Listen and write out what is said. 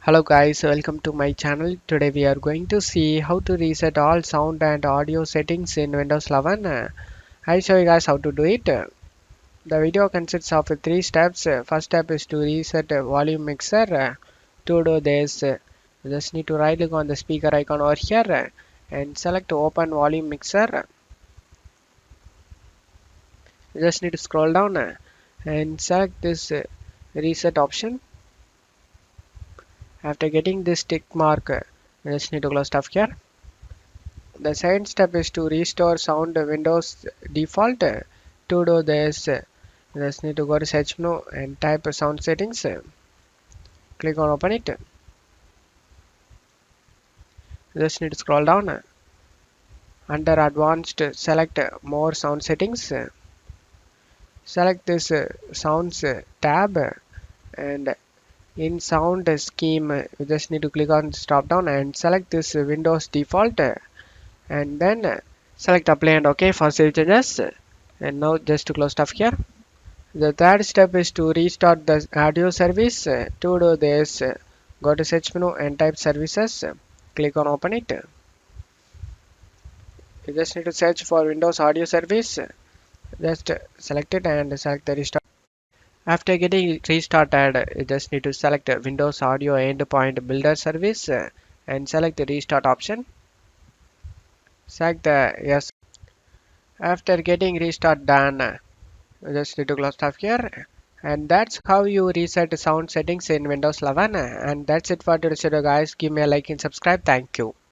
Hello guys, welcome to my channel. Today we are going to see how to reset all sound and audio settings in Windows 11. I'll show you guys how to do it. The video consists of three steps. First step is to reset volume mixer. To do this, you just need to right click on the speaker icon over here and select open volume mixer. You just need to scroll down and select this reset option. After getting this tick mark, you just need to close stuff here. The second step is to restore sound Windows default. To do this, you just need to go to search menu and type sound settings. Click on open it. You just need to scroll down. Under advanced, select more sound settings. Select this sounds tab, and in sound scheme you just need to click on this drop down and select this Windows default, and then select apply and OK for save changes. And now just to close stuff here. The third step is to restart the audio service. To do this, go to search menu and type services. Click on open it. You just need to search for Windows audio service. Just select it and select the restart. After getting restarted, you just need to select Windows Audio Endpoint Builder Service and select the restart option. Select the yes. After getting restart done, you just need to close stuff here. And that's how you reset sound settings in Windows 11. And that's it for today's video guys. Give me a like and subscribe. Thank you.